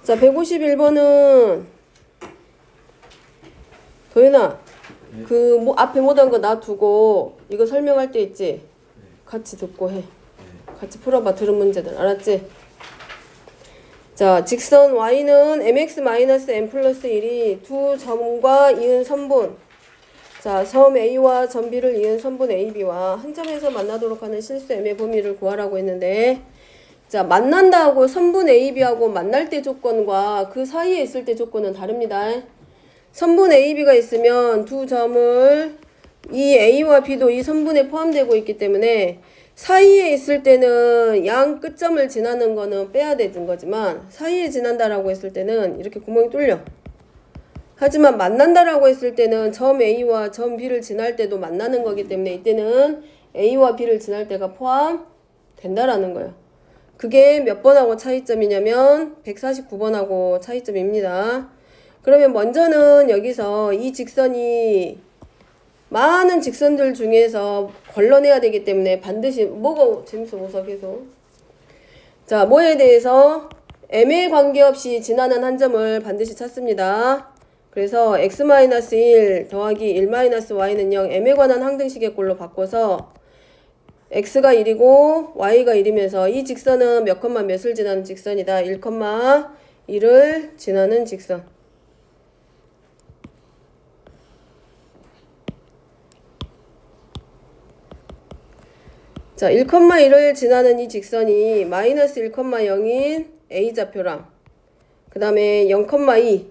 자, 151번은 도현아, 네. 그 뭐 앞에 못한 거 놔두고 이거 설명할 때 있지? 같이 듣고 해. 같이 풀어봐. 들은 문제들. 알았지? 자, 직선 y는 mx-n 플러스 1이 두 점과 이은 선분. 자, 섬 A와 점 B를 이은 선분 AB와 한 점에서 만나도록 하는 실수 m의 범위를 구하라고 했는데, 자, 만난다고 선분 AB하고 만날 때 조건과 그 사이에 있을 때 조건은 다릅니다. 선분 AB가 있으면 두 점을 이 A와 B도 이 선분에 포함되고 있기 때문에 사이에 있을 때는 양 끝점을 지나는 거는 빼야 되는 거지만 사이에 지난다라고 했을 때는 이렇게 구멍이 뚫려. 하지만 만난다라고 했을 때는 점 A와 점 B를 지날 때도 만나는 거기 때문에 이때는 A와 B를 지날 때가 포함된다라는 거예요. 그게 몇 번하고 차이점이냐면 149번하고 차이점입니다. 그러면 먼저는 여기서 이 직선이 많은 직선들 중에서 걸러내야 되기 때문에 반드시 뭐가 재밌어 보자 계속. 자, 뭐에 대해서 m에 관계없이 지나는 한 점을 반드시 찾습니다. 그래서 x-1 더하기 1-y는 0 m에 관한 항등식의 꼴로 바꿔서 x가 1이고 y가 1이면서 이 직선은 몇 컴마 몇을 지나는 직선이다. 1,1을 지나는 직선. 자, 1,1을 지나는 이 직선이 마이너스 1,0인 A좌표랑 그 다음에 0,2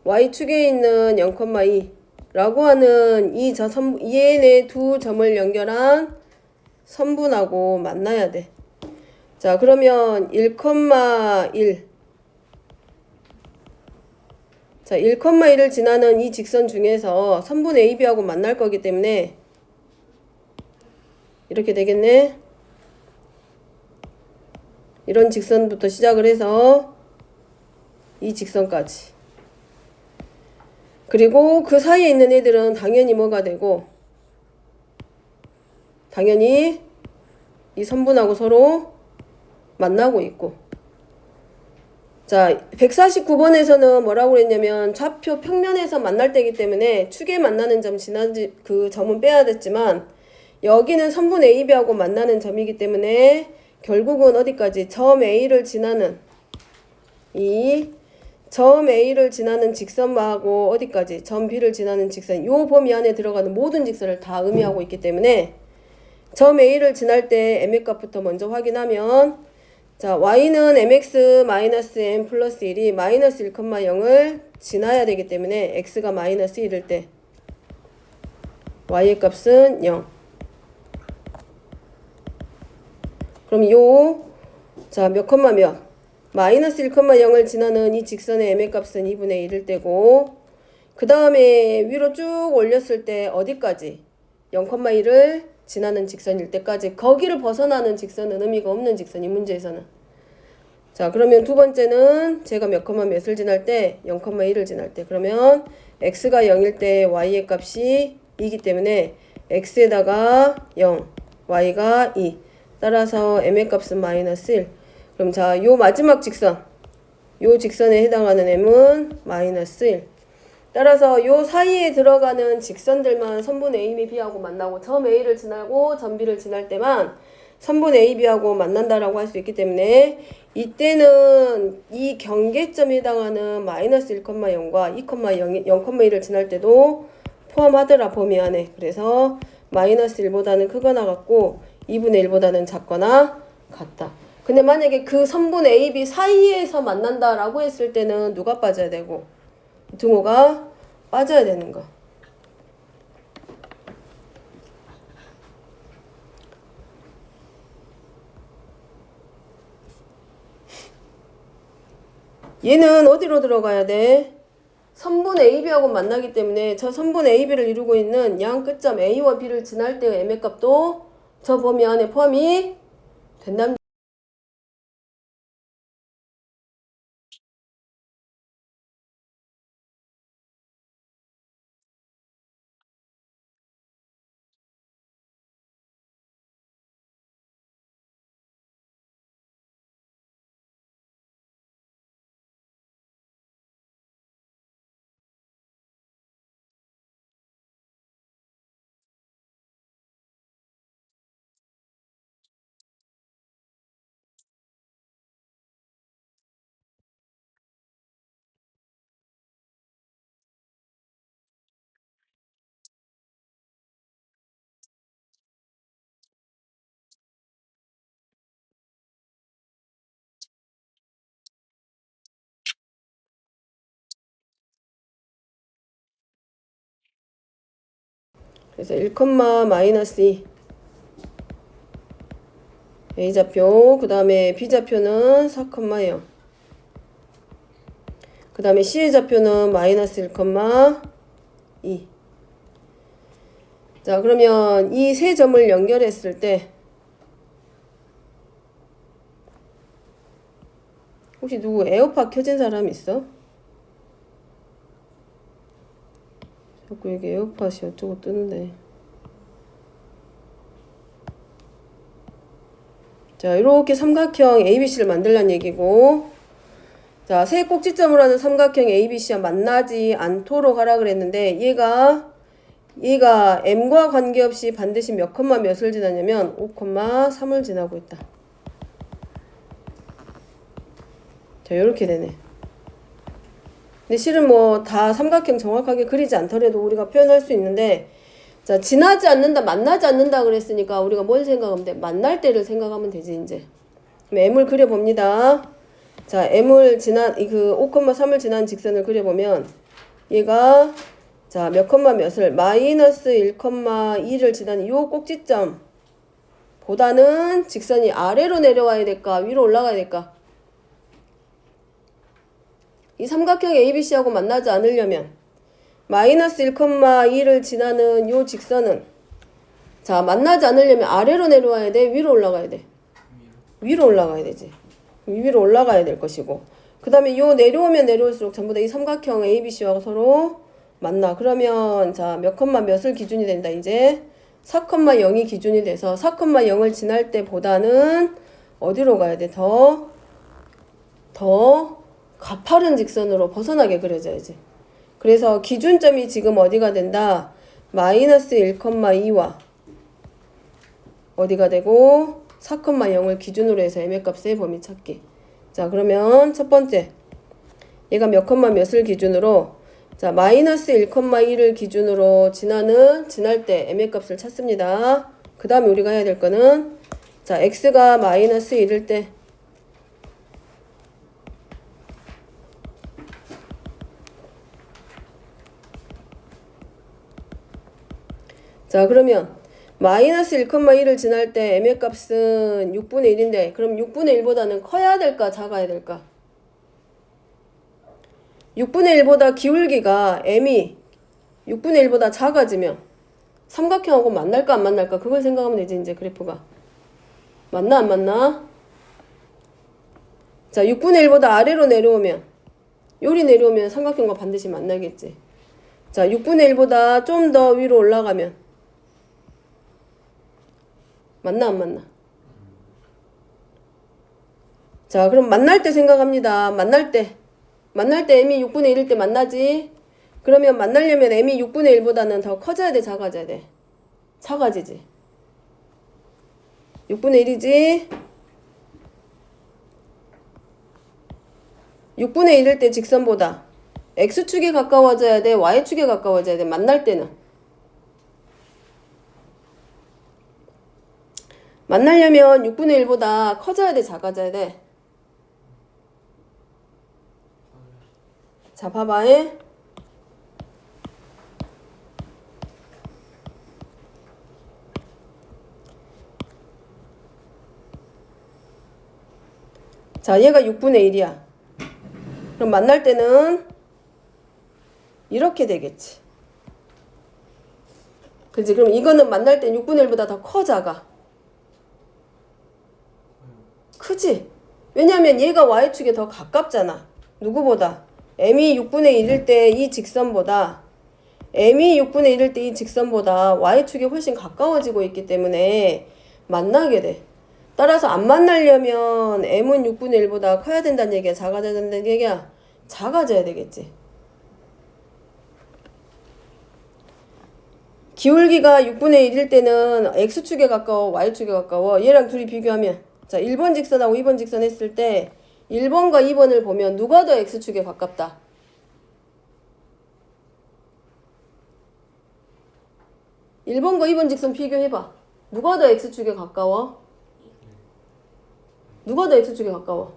Y축에 있는 0,2 라고 하는 얘네 두 점을 연결한 선분하고 만나야 돼. 자, 그러면 1,1 자, 1,1을 지나는 이 직선 중에서 선분 AB하고 만날 거기 때문에 이렇게 되겠네. 이런 직선부터 시작을 해서 이 직선까지. 그리고 그 사이에 있는 애들은 당연히 뭐가 되고, 당연히 이 선분하고 서로 만나고 있고. 자, 149번에서는 뭐라고 그랬냐면 좌표 평면에서 만날 때이기 때문에 축에 만나는 점 지나지 그 점은 빼야 됐지만 여기는 선분 AB하고 만나는 점이기 때문에 결국은 어디까지 점 A를 지나는 이 점 A를 지나는 직선하고 어디까지 점 B를 지나는 직선 요 범위 안에 들어가는 모든 직선을 다 의미하고 있기 때문에 점 A를 지날 때 m의 값부터 먼저 확인하면 자, y는 mx-n 플러스 1이 마이너스 1,0을 지나야 되기 때문에 x가 마이너스 1일 때 y의 값은 0. 그럼 자, 몇 컴마 몇? 마이너스 1,0을 지나는 이 직선의 m의 값은 2분의 1일 때고 그 다음에 위로 쭉 올렸을 때 어디까지? 0,1을 지나는 직선일 때까지 거기를 벗어나는 직선은 의미가 없는 직선 이 문제에서는. 자, 그러면 두 번째는 제가 몇 컴마 몇을 지날 때 0,1을 지날 때 그러면 x가 0일 때 y의 값이 2이기 때문에 x에다가 0 y가 2 따라서 m의 값은 마이너스 1. 그럼 자, 요 마지막 직선 요 직선에 해당하는 m은 마이너스 1. 따라서 요 사이에 들어가는 직선들만 선분 A, B하고 만나고 점 A를 지나고 점 B를 지날 때만 선분 A, B하고 만난다라고 할 수 있기 때문에 이때는 이 경계점에 해당하는 마이너스 1,0과 0,1을 지날 때도 포함하더라 범위 안에. 그래서 마이너스 1보다는 크거나 같고 2분의 1보다는 작거나 같다. 근데 만약에 그 선분 A, B 사이에서 만난다라고 했을 때는 누가 빠져야 되고 등호가 빠져야 되는 거. 얘는 어디로 들어가야 돼? 선분 AB하고 만나기 때문에 저 선분 AB를 이루고 있는 양 끝점 A와 B를 지날 때의 m의 값도 저 범위 안에 포함이 된답니다. 그래서 1, 마이너스 2 A좌표, 그 다음에 B좌표는 4,0 그 다음에 C의 좌표는 마이너스 1, 2 자, 그러면 이 세 점을 연결했을 때 혹시 누구 에어팟 켜진 사람 있어? 자꾸 여기 에어팟이 어쩌고 뜨는데. 자, 이렇게 삼각형 ABC를 만들란 얘기고, 자, 세 꼭지점으로 하는 삼각형 ABC와 만나지 않도록 하라 그랬는데, 얘가 M과 관계없이 반드시 몇 콤마 몇을 지나냐면 5,3을 지나고 있다. 자, 요렇게 되네. 근데 실은 뭐 다 삼각형 정확하게 그리지 않더라도 우리가 표현할 수 있는데, 자, 지나지 않는다, 만나지 않는다 그랬으니까 우리가 뭘 생각하면 돼? 만날 때를 생각하면 되지, 이제. 그럼 M을 그려봅니다. 자, M을 지난, 그 5,3을 지난 직선을 그려보면, 얘가, 자, 몇 콤마 몇을, 마이너스 1,2를 지난 이 꼭지점 보다는 직선이 아래로 내려와야 될까? 위로 올라가야 될까? 이 삼각형 ABC하고 만나지 않으려면 마이너스 1,2를 지나는 요 직선은 자 만나지 않으려면 아래로 내려와야 돼? 위로 올라가야 돼? 위로 올라가야 되지. 위로 올라가야 될 것이고 그 다음에 요 내려오면 내려올수록 전부 다 이 삼각형 ABC하고 서로 만나. 그러면 자 몇 콤마 몇을 기준이 된다. 이제 4,0이 기준이 돼서 4,0을 지날 때보다는 어디로 가야 돼? 더 가파른 직선으로 벗어나게 그려져야지. 그래서 기준점이 지금 어디가 된다? 마이너스 1,2와 어디가 되고 4,0을 기준으로 해서 M의 값의 범위 찾기. 자, 그러면 첫 번째 얘가 몇 콤마 몇을 기준으로 자 마이너스 1,2를 기준으로 지날 때 M의 값을 찾습니다. 그 다음에 우리가 해야 될 거는 자 X가 마이너스 1일 때 자 그러면 마이너스 1,1을 지날 때 M의 값은 6분의 1인데 그럼 6분의 1보다는 커야 될까 작아야 될까? 6분의 1보다 기울기가 M이 6분의 1보다 작아지면 삼각형하고 만날까 안 만날까 그걸 생각하면 되지. 이제 그래프가 맞나 안 맞나? 자 6분의 1보다 아래로 내려오면 요리 내려오면 삼각형과 반드시 만나겠지. 자 6분의 1보다 좀 더 위로 올라가면 맞나 안 맞나? 자 그럼 만날 때 생각합니다. 만날 때 M이 6분의 1일 때 만나지? 그러면 만나려면 M이 6분의 1보다는 더 커져야 돼 작아져야 돼? 작아지지. 6분의 1이지? 6분의 1일 때 직선보다 X축에 가까워져야 돼? Y축에 가까워져야 돼? 만날 때는? 만나려면 6분의 1보다 커져야 돼 작아져야 돼? 자 봐봐. 자 얘가 6분의 1이야. 그럼 만날 때는 이렇게 되겠지. 그렇지? 그럼 이거는 만날 때 6분의 1보다 더 커 작아? 크지? 왜냐면 얘가 Y축에 더 가깝잖아. 누구보다? M이 6분의 1일 때 이 직선보다 M이 6분의 1일 때 이 직선보다 Y축에 훨씬 가까워지고 있기 때문에 만나게 돼. 따라서 안 만나려면 M은 6분의 1보다 커야 된다는 얘기야? 작아져야 된다는 얘기야? 작아져야 되겠지. 기울기가 6분의 1일 때는 X축에 가까워 Y축에 가까워. 얘랑 둘이 비교하면 자 1번 직선하고 2번 직선 했을 때 1번과 2번을 보면 누가 더 X축에 가깝다? 1번과 2번 직선 비교해봐. 누가 더 X축에 가까워? 누가 더 X축에 가까워?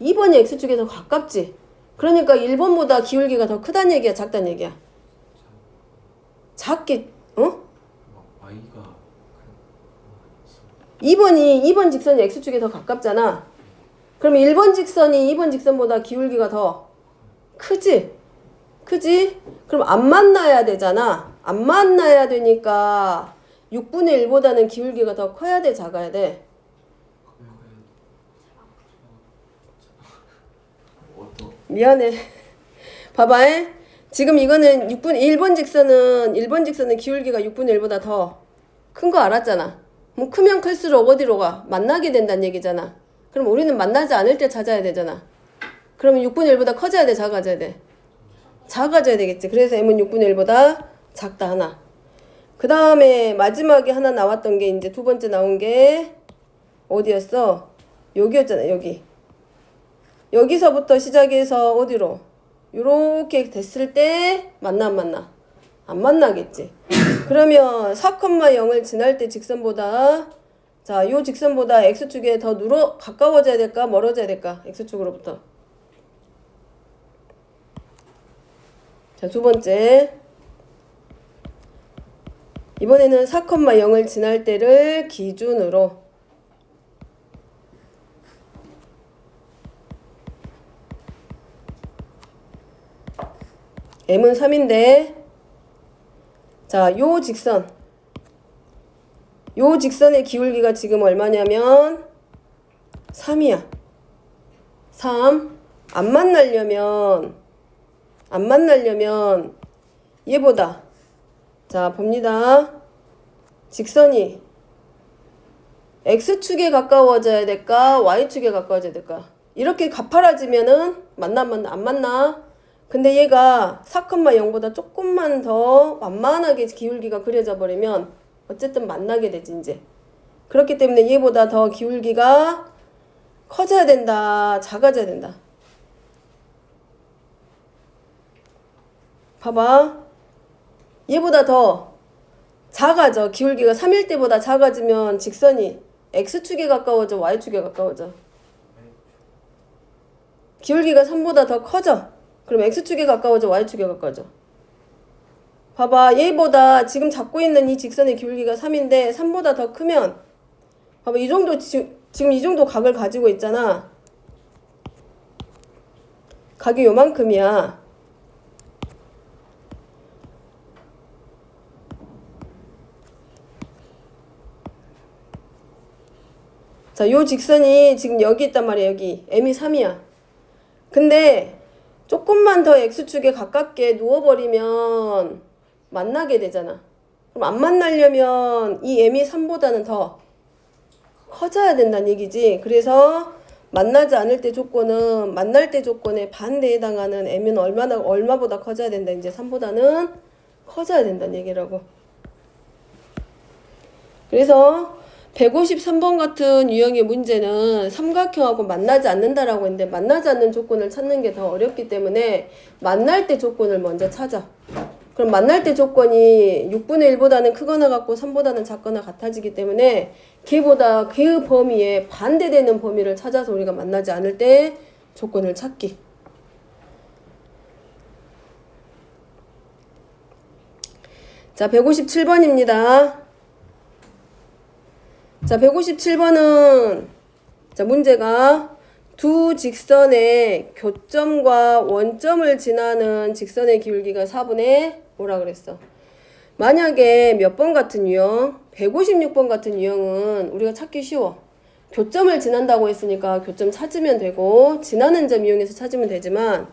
2번이 X축에 더 가깝지. 그러니까 1번보다 기울기가 더 크다는 얘기야 작다는 얘기야? 작게 어? 2번 직선이 x축에 더 가깝잖아. 그러면 1번 직선이 2번 직선보다 기울기가 더 크지? 크지? 그럼 안 만나야 되잖아. 안 만나야 되니까 6분의 1보다는 기울기가 더 커야 돼, 작아야 돼? 미안해. 봐봐. 지금 이거는 1번 직선은 기울기가 6분의 1보다 더 큰 거 알았잖아. 뭐 크면 클수록 어디로 가? 만나게 된다는 얘기잖아. 그럼 우리는 만나지 않을 때 찾아야 되잖아. 그러면 6분의 1보다 커져야 돼, 작아져야 돼? 작아져야 되겠지. 그래서 m은 6분의 1보다 작다 하나. 그 다음에 마지막에 하나 나왔던 게 이제 두 번째 나온 게 어디였어? 여기였잖아, 여기. 여기서부터 시작해서 어디로? 요렇게 됐을 때 만나 안 만나? 안 만나겠지. 그러면 4,0을 지날 때 직선보다 자, 요 직선보다 x축에 더 가까워져야 될까? 멀어져야 될까? x축으로부터. 자, 두 번째. 이번에는 4,0을 지날 때를 기준으로 m은 3인데 자, 요 직선의 기울기가 지금 얼마냐면 3이야. 3. 안 만나려면 얘보다 자, 봅니다. 직선이 x축에 가까워져야 될까? y축에 가까워져야 될까? 이렇게 가파라지면은 안 만나? 근데 얘가 4,0보다 조금만 더 완만하게 기울기가 그려져 버리면 어쨌든 만나게 되지 이제. 그렇기 때문에 얘보다 더 기울기가 커져야 된다, 작아져야 된다. 봐봐. 얘보다 더 작아져. 기울기가 3일 때보다 작아지면 직선이 x축에 가까워져, y축에 가까워져? 기울기가 3보다 더 커져. 그럼 x축에 가까워져, y축에 가까워져? 봐봐. 얘보다 지금 잡고 있는 이 직선의 기울기가 3인데 3보다 더 크면 봐봐. 이 정도 지금 이 정도 각을 가지고 있잖아. 각이 요만큼이야. 자, 요 직선이 지금 여기 있단 말이야. 여기 m이 3이야. 근데 조금만 더 x축에 가깝게 누워버리면 만나게 되잖아. 그럼 안 만나려면 이 m이 3보다는 더 커져야 된다는 얘기지. 그래서 만날 때 조건에 반대에 해당하는 m은 얼마보다 커져야 된다. 이제 3보다는 커져야 된다는 얘기라고. 그래서 153번 같은 유형의 문제는 삼각형하고 만나지 않는다라고 했는데 만나지 않는 조건을 찾는 게 더 어렵기 때문에 만날 때 조건을 먼저 찾아. 그럼 만날 때 조건이 6분의 1보다는 크거나 같고 3보다는 작거나 같아지기 때문에 걔보다 그 범위에 반대되는 범위를 찾아서 우리가 만나지 않을 때 조건을 찾기. 자, 157번입니다. 자, 157번은 자, 문제가 두 직선의 교점과 원점을 지나는 직선의 기울기가 4분의 5라 그랬어. 만약에 몇 번 같은 유형? 156번 같은 유형은 우리가 찾기 쉬워. 교점을 지난다고 했으니까 교점 찾으면 되고 지나는 점 이용해서 찾으면 되지만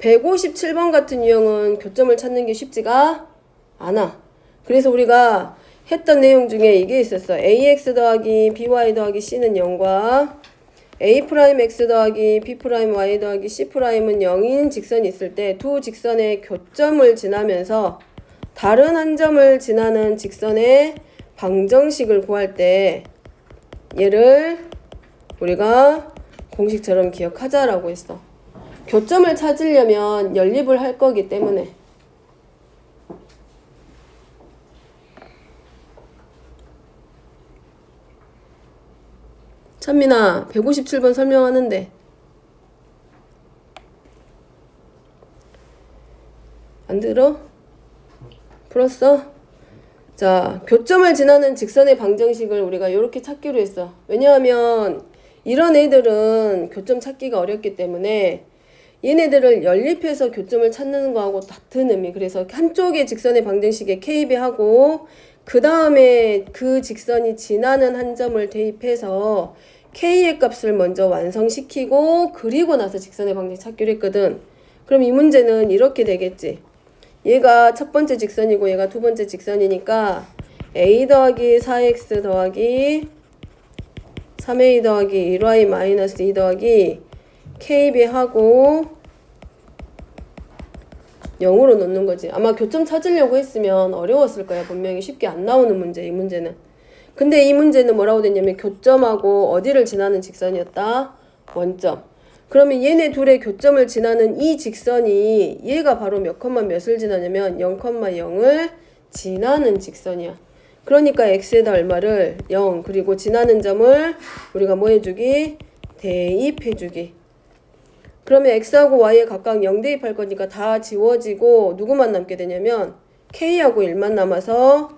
157번 같은 유형은 교점을 찾는 게 쉽지가 않아. 그래서 우리가 했던 내용 중에 이게 있었어. ax 더하기 by 더하기 c는 0과 a'x 더하기 b'y 더하기 c'은 0인 직선이 있을 때 두 직선의 교점을 지나면서 다른 한 점을 지나는 직선의 방정식을 구할 때 얘를 우리가 공식처럼 기억하자라고 했어. 교점을 찾으려면 연립을 할 거기 때문에. 찬민아, 157번 설명하는데 안 들어? 풀었어? 자, 교점을 지나는 직선의 방정식을 우리가 이렇게 찾기로 했어. 왜냐하면 이런 애들은 교점 찾기가 어렵기 때문에 얘네들을 연립해서 교점을 찾는 거하고 같은 의미. 그래서 한쪽의 직선의 방정식에 KB하고 그 다음에 그 직선이 지나는 한 점을 대입해서 K의 값을 먼저 완성시키고 그리고 나서 직선의 방정식 찾기로 했거든. 그럼 이 문제는 이렇게 되겠지. 얘가 첫 번째 직선이고 얘가 두 번째 직선이니까 A 더하기 4X 더하기 3A 더하기 1Y 마이너스 2 더하기 KB 하고 0으로 놓는 거지. 아마 교점 찾으려고 했으면 어려웠을 거야. 분명히 쉽게 안 나오는 문제, 이 문제는. 근데 이 문제는 뭐라고 됐냐면 교점하고 어디를 지나는 직선이었다? 원점. 그러면 얘네 둘의 교점을 지나는 이 직선이 얘가 바로 몇 컴마 몇을 지나냐면 0,0을 지나는 직선이야. 그러니까 x에다 얼마를 0 그리고 지나는 점을 우리가 뭐 해주기? 대입해주기. 그러면 x하고 y에 각각 0 대입할 거니까 다 지워지고 누구만 남게 되냐면 k하고 1만 남아서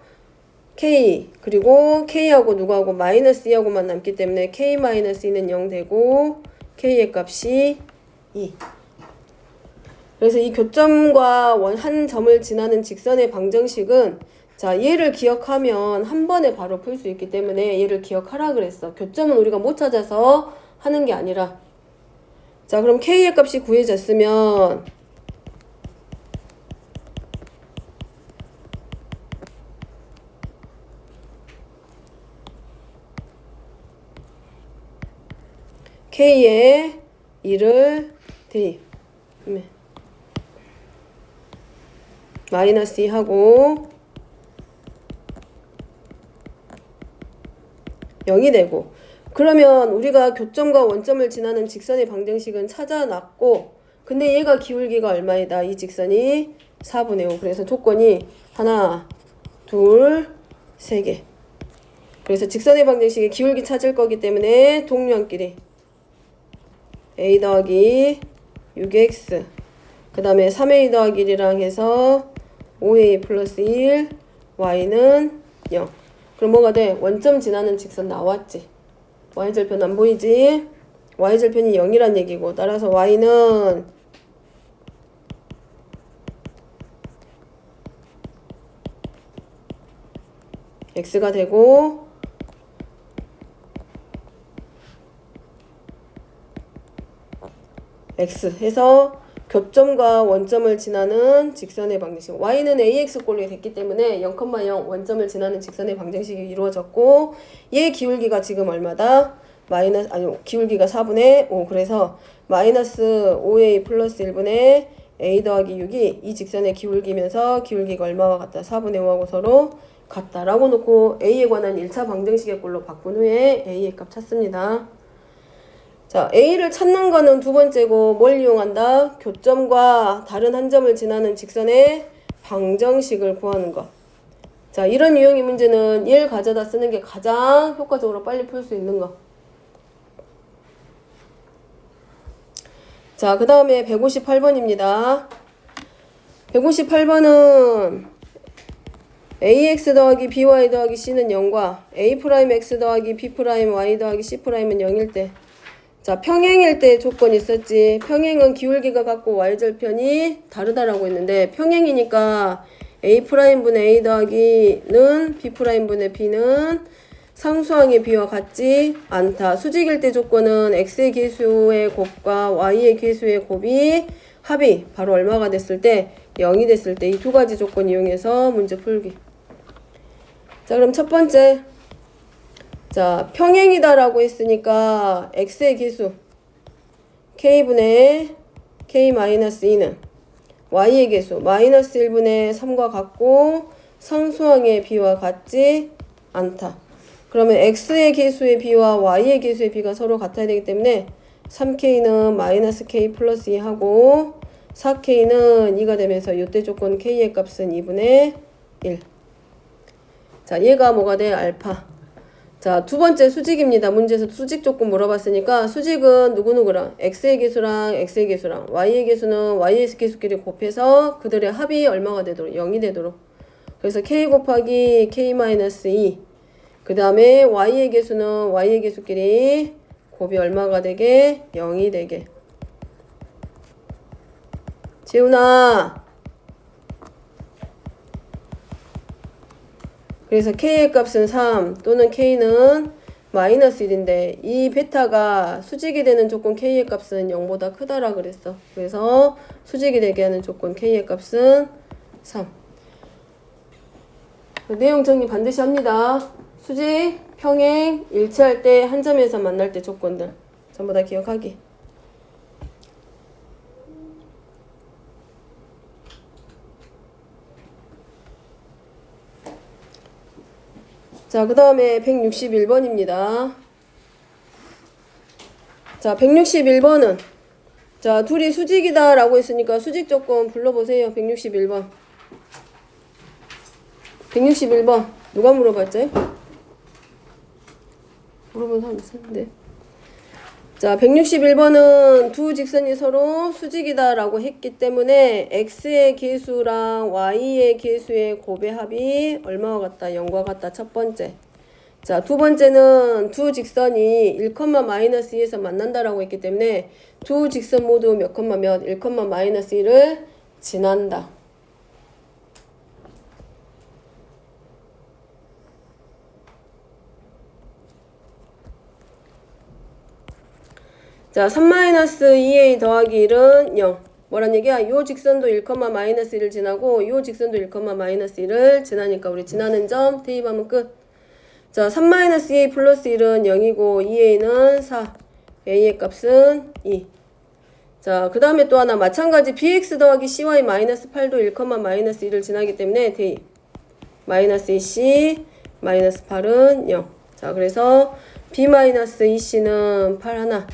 k 그리고 k하고 누구하고 마이너스 2하고만 남기 때문에 k 마이너스 2는 0 되고 k의 값이 2. 그래서 이 교점과 한 점을 지나는 직선의 방정식은 자 얘를 기억하면 한 번에 바로 풀 수 있기 때문에 얘를 기억하라 그랬어. 교점은 우리가 못 찾아서 하는 게 아니라. 자 그럼 k의 값이 구해졌으면 k에 2를 대입 마이너스 2 하고 0이 되고 그러면 우리가 교점과 원점을 지나는 직선의 방정식은 찾아놨고 근데 얘가 기울기가 얼마이다? 이 직선이 4분의 5. 그래서 조건이 하나, 둘, 세 개. 그래서 직선의 방정식의 기울기 찾을 거기 때문에 동류한끼리 a 더하기 6x 그 다음에 3a 더하기 1이랑 해서 5a 플러스 1 y는 0. 그럼 뭐가 돼? 원점 지나는 직선 나왔지. y절편 안 보이지? y절편이 0이란 얘기고 따라서 y는 x가 되고 x 해서 교점과 원점을 지나는 직선의 방정식. y는 ax꼴로 됐기 때문에 0,0 원점을 지나는 직선의 방정식이 이루어졌고 얘 기울기가 지금 얼마다? 기울기가 4분의 5. 그래서 마이너스 5a 플러스 1분의 a 더하기 6이 이 직선의 기울기면서 기울기가 얼마와 같다? 4분의 5하고 서로 같다라고 놓고 a에 관한 1차 방정식의 꼴로 바꾼 후에 a의 값 찾습니다. 자, A를 찾는 거는 두 번째고 뭘 이용한다? 교점과 다른 한 점을 지나는 직선의 방정식을 구하는 거. 자, 이런 유형의 문제는 얘를 가져다 쓰는 게 가장 효과적으로 빨리 풀 수 있는 거. 자, 그 다음에 158번입니다. 158번은 ax 더하기 by 더하기 c는 0과 a'x 더하기 b'y 더하기 c'은 0일 때 자, 평행일 때 조건이 있었지. 평행은 기울기가 같고 y절편이 다르다라고 했는데 평행이니까 a'분의 a 더하기는 b'분의 b는 상수항의 b와 같지 않다. 수직일 때 조건은 x의 계수의 곱과 y의 계수의 곱이 합이 바로 얼마가 됐을 때 0이 됐을 때 이 두 가지 조건 이용해서 문제 풀기. 자, 그럼 첫 번째 자, 평행이다라고 했으니까 x의 계수 k분의 k-2는 y의 계수 마이너스 1분의 3과 같고 상수항의 b와 같지 않다. 그러면 x의 계수의 b와 y의 계수의 b가 서로 같아야 되기 때문에 3k는 마이너스 k 플러스 2 하고 4k는 2가 되면서 이때 조건 k의 값은 2분의 1. 자, 얘가 뭐가 돼? 알파. 자, 두 번째 수직입니다. 문제에서 수직 조건 물어봤으니까 수직은 누구누구랑 x의 계수랑 x의 계수랑 y의 계수는 y의 계수끼리 곱해서 그들의 합이 얼마가 되도록 0이 되도록 그래서 k 곱하기 k-2. 그 다음에 y의 개수는 y의 개수끼리 곱이 얼마가 되게? 0이 되게. 재훈아. 그래서 k의 값은 3 또는 k는 마이너스 1인데 이 베타가 수직이 되는 조건 k의 값은 0보다 크다라 그랬어. 그래서 수직이 되게 하는 조건 k의 값은 3. 내용 정리 반드시 합니다. 수직, 평행, 일치할 때 한 점에서 만날 때 조건들 전부 다 기억하기. 자, 그 다음에 161번입니다. 자, 161번은 자, 둘이 수직이다 라고 했으니까 수직 조건 불러보세요. 161번. 161번. 누가 물어봤지? 물어본 사람 있었는데. 자, 161번은 두 직선이 서로 수직이다 라고 했기 때문에 x의 계수랑 y의 계수의 곱의 합이 얼마와 같다? 0과 같다. 첫 번째. 자, 두 번째는 두 직선이 1,-2에서 만난다라고 했기 때문에 두 직선 모두 몇 콤마 몇? 1,-1을 지난다. 자, 3-2a 더하기 1은 0. 뭐란 얘기야? 요 직선도 1,-1을 지나고 요 직선도 1,-1을 지나니까 우리 지나는 점 대입하면 끝. 자, 3-2a 플러스 1은 0이고 2a는 4. a의 값은 2. 자, 그 다음에 또 하나 마찬가지 bx 더하기 cy 마이너스 8도 1,-1을 지나기 때문에 대입. 마이너스 2c 마이너스 8은 0. 자, 그래서 b 마이너스 2c는 8 하나.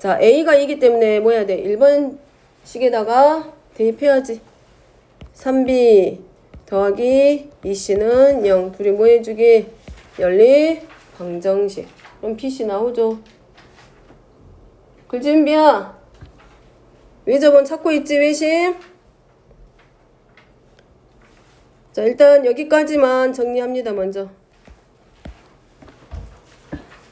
자, a가 2기 때문에 뭐 해야 돼? 1번 식에다가 대입해야지. 3b 더하기 2c는 0. 둘이 뭐 해주기? 연립 방정식. 그럼 bc 나오죠. 글준비야. 외접은 찾고 있지, 외심? 자, 일단 여기까지만 정리합니다, 먼저.